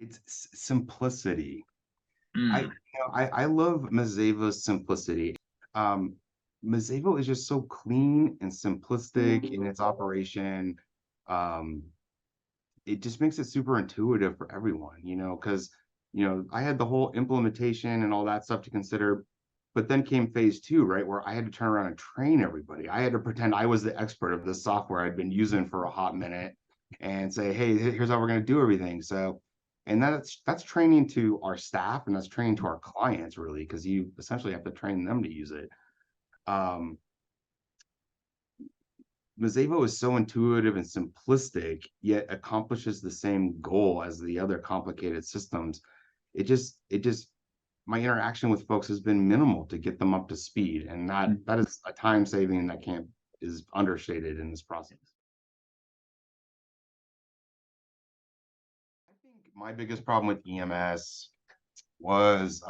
It's simplicity. Mm. I love Mazévo's simplicity. Um, Mazévo is just so clean and simplistic in its operation. Um, it just makes it super intuitive for everyone, because I had the whole implementation and all that stuff to consider, but then came phase two, right, where I had to turn around and train everybody. I had to pretend I was the expert of this software I'd been using for a hot minute and say, hey, here's how we're going to do everything. So, and that's training to our staff and that's training to our clients, really, because you essentially have to train them to use it. um Mazévo is so intuitive and simplistic, yet accomplishes the same goal as the other complicated systems. It just my interaction with folks has been minimal to get them up to speed, and that is a time saving that can't is understated in this process. I think my biggest problem with EMS was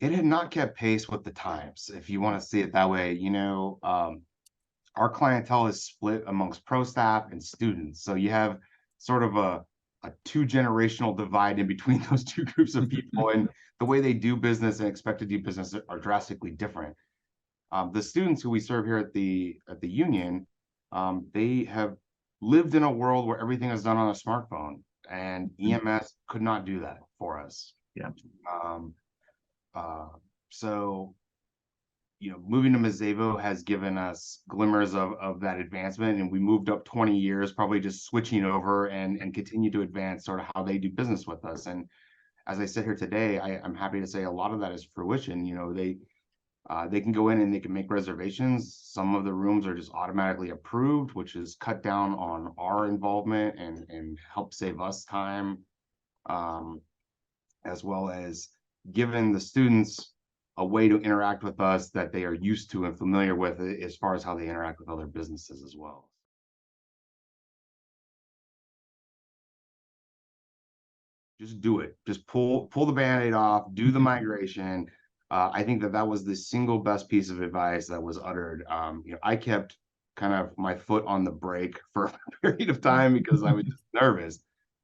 it had not kept pace with the times, if you want to see it that way. Our clientele is split amongst pro staff and students. So you have sort of a two generational divide in between those two groups of people, and the way they do business and expect to do business are drastically different. The students who we serve here at the union, they have lived in a world where everything is done on a smartphone, and EMS could not do that for us. Yeah. Um, uh, so moving to Mazévo has given us glimmers of that advancement, and we moved up 20 years, probably just switching over and continue to advance sort of how they do business with us. And as I sit here today, I'm happy to say a lot of that is fruition. They can go in and they can make reservations. Some of the rooms are just automatically approved, which is cut down on our involvement and help save us time, um, as well as giving the students a way to interact with us that they are used to and familiar with, as far as how they interact with other businesses as well. Just do it. Just pull the band-aid off, do the migration. I think that was the single best piece of advice that was uttered. I kept kind of my foot on the brake for a period of time because I was just nervous.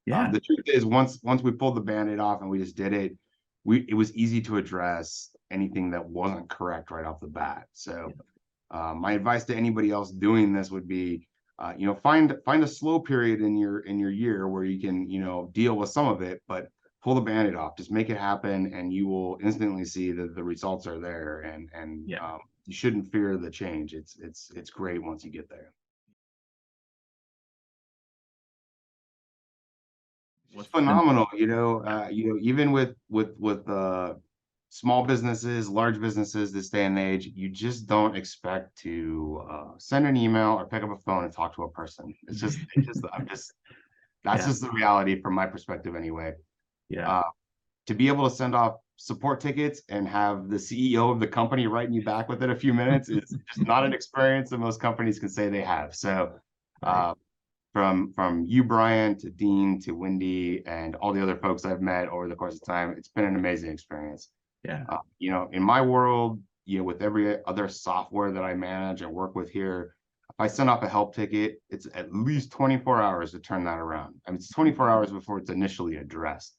Yeah. The truth is, once we pulled the band-aid off and we just did it, it was easy to address anything that wasn't correct right off the bat. So my advice to anybody else doing this would be, find a slow period in your year where you can, deal with some of it, but pull the band-aid off, just make it happen, and you will instantly see that the results are there. And you shouldn't fear the change. It's great once you get there. It's phenomenal, even with small businesses, large businesses this day and age, you just don't expect to send an email or pick up a phone and talk to a person. That's just the reality from my perspective anyway. Yeah. To be able to send off support tickets and have the CEO of the company writing you back within a few minutes is just not an experience that most companies can say they have. So from you, Brian, to Dean, to Wendy, and all the other folks I've met over the course of time, it's been an amazing experience. Yeah. In my world, with every other software that I manage and work with here, if I send off a help ticket, it's at least 24 hours to turn that around. I mean, it's 24 hours before it's initially addressed.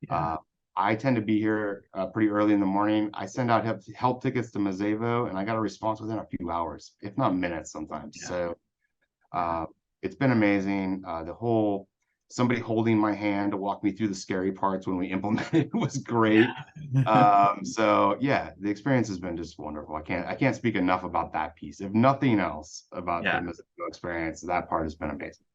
Yeah. I tend to be here pretty early in the morning. I send out help tickets to Mazévo, and I got a response within a few hours, if not minutes sometimes. So it's been amazing. Somebody holding my hand to walk me through the scary parts when we implemented was great. So yeah, the experience has been just wonderful. I can't speak enough about that piece. If nothing else about the Mazévo experience, that part has been amazing.